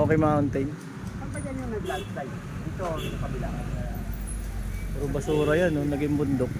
Rocky Mountain. Saan pa dyan yung nag-landslide? Dito, sa kabila. Puro basura yan, no? Naging bundok.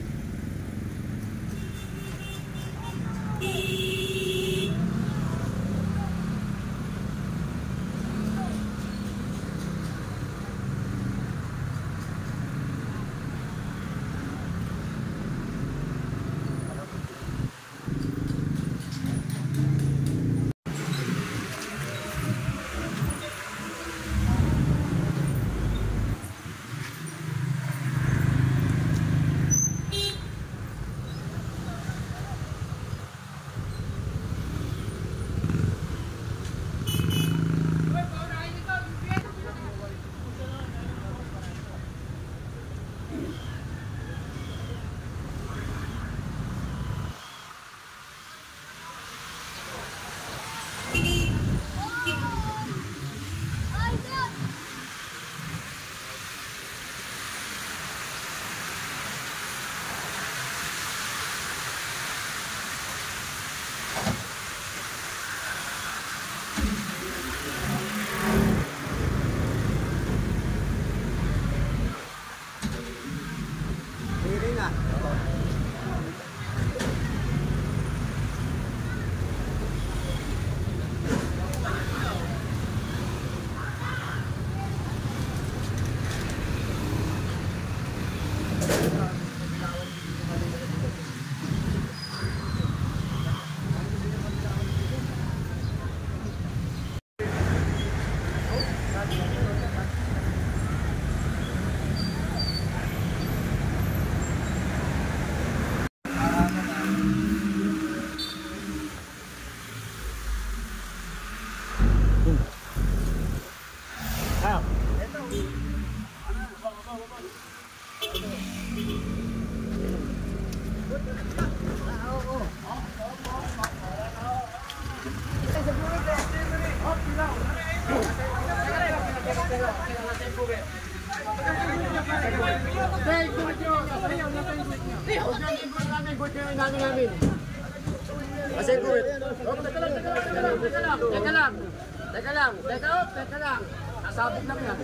Teka lang. Nasabit lang yan.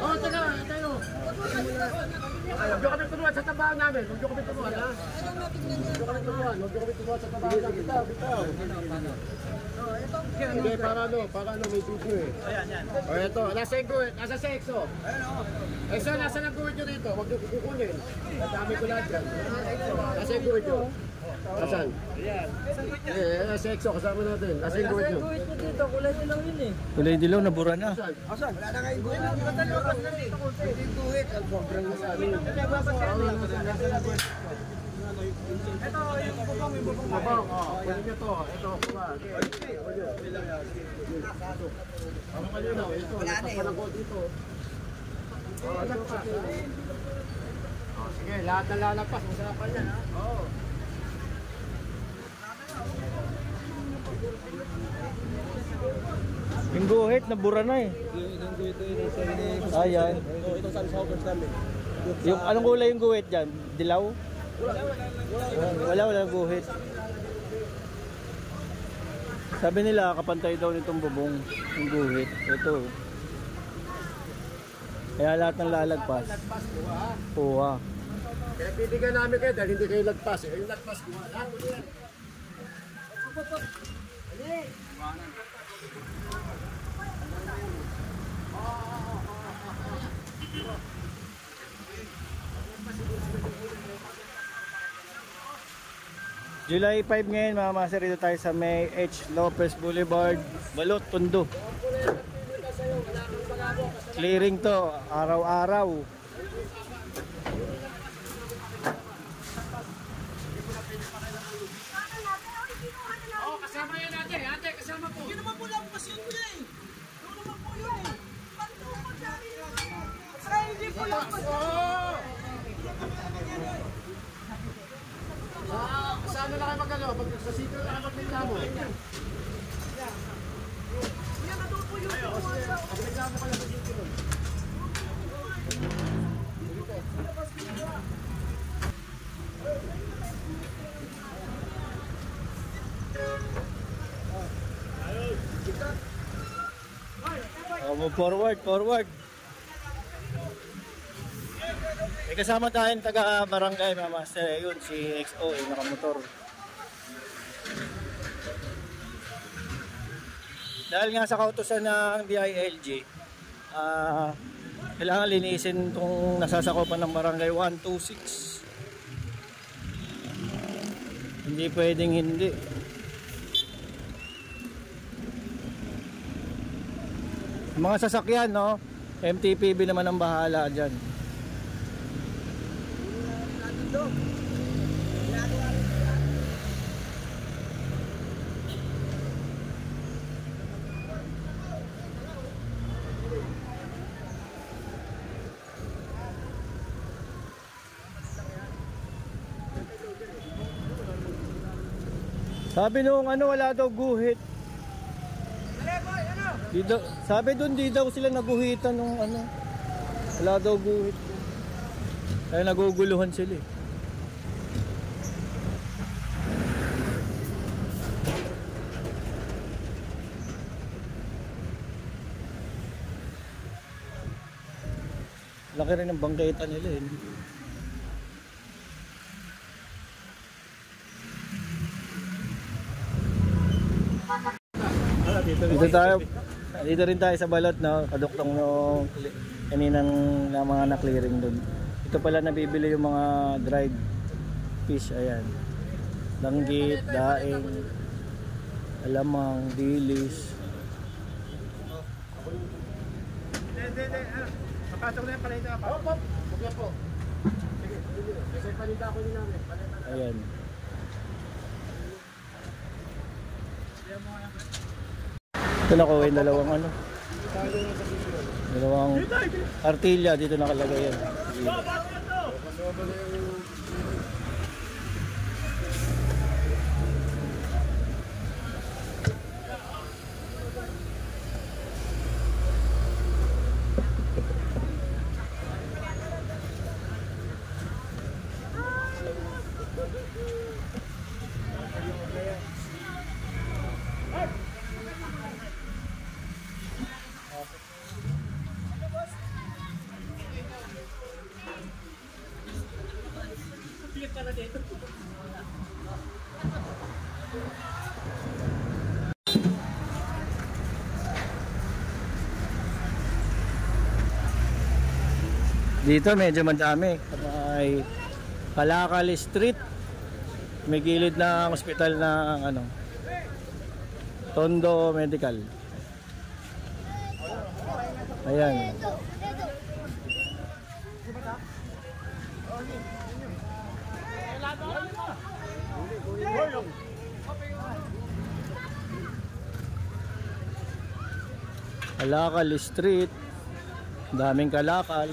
Oo, teka lang, tayo. Huwag nyo kami tunuan sa tabahan namin. Huwag nyo kami tunuan, ha? Huwag nyo kami tunuan sa tabahan namin. Bitaw. Hindi, para ano, may video eh. O, ito, nasa yung guhit, nasa sexo. Eh, so, nasa ng guhit nyo dito, huwag nyo kukunin. Dami ko lahat yan. Nasa yung guhit nyo. Asan? Eh, sexo, kasama natin. Nasa yung guhit nyo. Nasa yung guhit ko dito, kulay dilaw yun eh. Kulay dilaw, nabura na. Asan? Wala na kayong guhit. Hindi yung guhit. Ang sobrang nasabi. Ito, yung bubong, Bubong, pwede nyo to. Ito, kuha. Ano kayo na? Ito, nakapalang dito. Ano pa? Sige, lahat na lalagpas. Masarapan yan, ha? Oo. Yung guhit, nabura na eh. Yung guhit ko yun sa ini. Ayan. Itong sabi sa hoppers namin. Yung, anong kulay yung guhit dyan? Dilaw? Wala guhit. Sabi nila, kapantay daw nitong bubong. Yung guhit. Ito. Kaya lahat ng lalagpas. Puha. Pinagbibigyan namin kayo dahil hindi kayo lagpas. Yung lagpas, kuha. Lahat mo yan. July 5 ngayon mga master, dito tayo sa May H. Lopez Boulevard, Balot, Tondo. Clearing to, araw-araw. Oh, kasama yan ate. Ate, kasama po. Yun naman po lang pasyon ko yan eh. Yun naman po yun eh. Ay, hindi po lang pasyon. Kasama na kayo magkano? Sa sito na kayo magpinta mo. Yan na doon po yun. Magpinta mo kayo sa sito doon. Move forward, forward. May kasama tayong taga barangay mga master. Yun, si XO, yung nakamotor. Dahil nga sa kautusan ng DILG, kailangan linisin itong nasasakupan ng barangay 126. Hindi pwedeng hindi. Mga sasakyan, no? MTPB naman ang bahala dyan. Sabi nung ano, wala daw guhit. Dito, sabi doon di daw sila naguhitan nung ano. Wala daw guhit. Kaya naguguluhan sila eh. Laki rin ang bangketa nila eh. Dito rin tayo sa balot, no? Kaduktong no, kaninang na mga na-clearing doon. Ito pala nabibili yung mga dried fish, ayan. Langgit, daing, alamang, dilis. Papasok na yung palita pa. Opo, okay po. Sige, kasi palita ko din namin. Ayan. Ito nakuha yung dalawang ano. Dalawang artilya dito nakalagay yan. Dito medyo madami. May Kalakal Street. May gilid ng ospital ng ano, Tondo Medical. Ayan. Kalakal Street. Daming kalakal.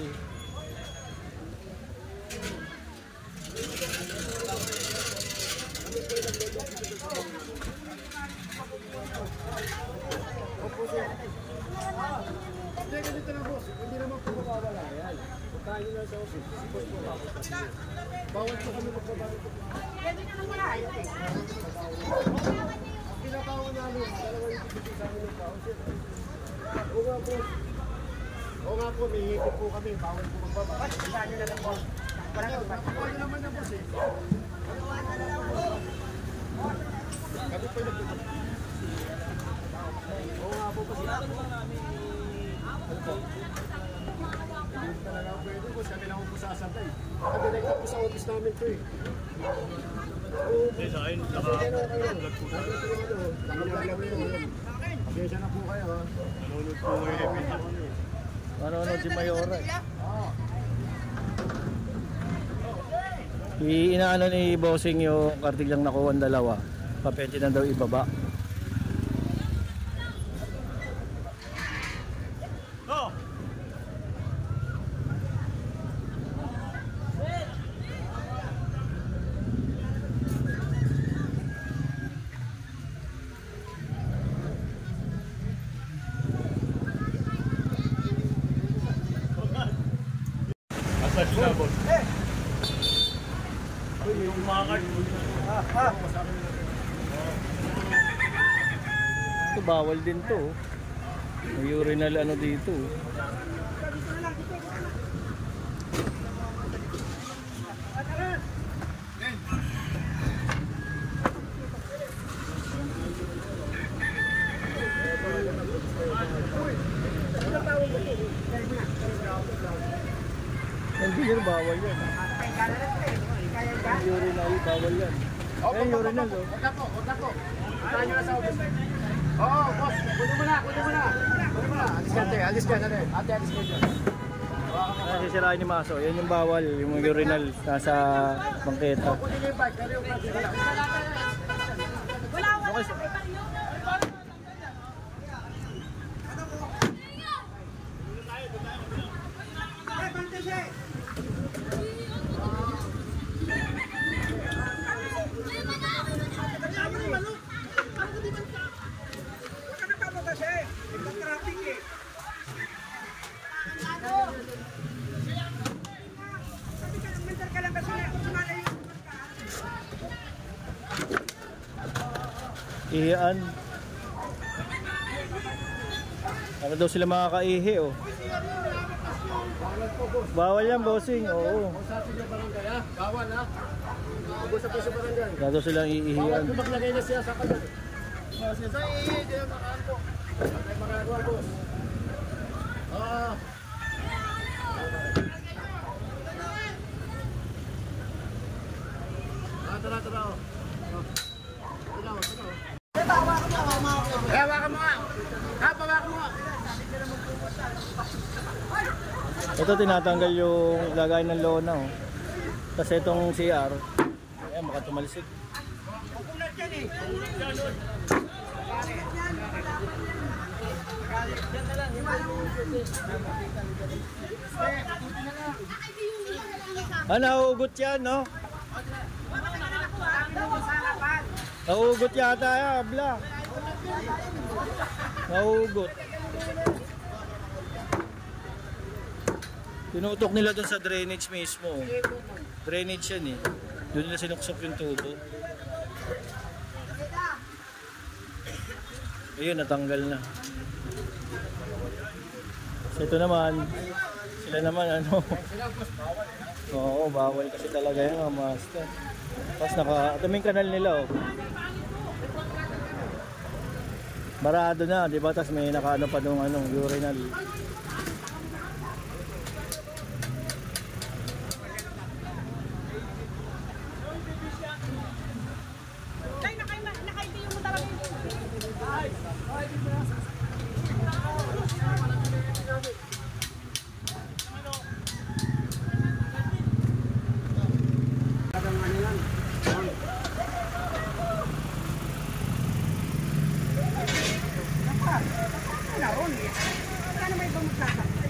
Hindi, ganito na boss. Hindi naman po mawawala yan. Pagkain nyo lang sa office. Bawal po kami magbabago. Pinatawag namin. Talagang ibigay sa amin ng tao. Oo nga po. Oo nga po, may hipit po kami. Bawal po magbabago. Pagkain nyo na lang boss. Pagkain nyo naman na boss eh. Kami po nagpapagod. Oo nga po kasi. Ano po? Hindi talaga ako pwede boss. Kami lang po sasabay. Nakadirekta po sa office namin to eh. Hindi sa akin. Nakalag po sa akin. Pasensya na po kayo ha. Nanonood po kayo. Nanonood si Mayora eh. Inaano ni Bossing yung kartilyang nakuha ang dalawa. Papente na daw ibaba. Yung mga card. Ito bawal din to. May urinal ano dito. Yung beer, bawal yan. Yung urinal, bawal yan. Eh, urinal, oh. Huwag na po, huwag na po. Puntahan nyo na sa office. Oo, boss. Kunin mo na, kunin mo na. Kunin mo na. Alis ka, ate. Alis ka, ate. Ate, alis ka dyan. Sisirain ni Maso. Yan yung bawal, yung urinal nasa bangketa. Kunin niyo yung bike. Pero yung bike. Okay, ihian. Ano daw sila makakaihi, oh. Bawal yan, bossing. Oo. Usapin niyo barangay, ha? Bawal, ha? Mag-usap po sa barangay. Wala daw silang Bawal iihian. po maglagay na siya sa kanya. Siya sa iihi, di na makaanto. Wala tayong magagawa, boss. Oo. Tara, tara, oh. Tara, oh, tara, oh. Hawakan mo nga! Hawakan mo nga! Ito tinatanggal yung lagay ng lona, oh. Kasi itong CR, ayan, baka tumalisik. Nauugot yan, no? Nauugot yata yan, abla. Nauugot. Tinutok nila dun sa drainage mismo. Drainage yan eh. Doon nila sinuksok yung tubo. Ayun, natanggal na. So ito naman, sila naman ano. Oo, bawal kasi talaga yung mga master. Tapos ito may kanal nila, oh. Barado na, di ba? Tapos may nakaano pa nung urinal. Ano may bumagsasak?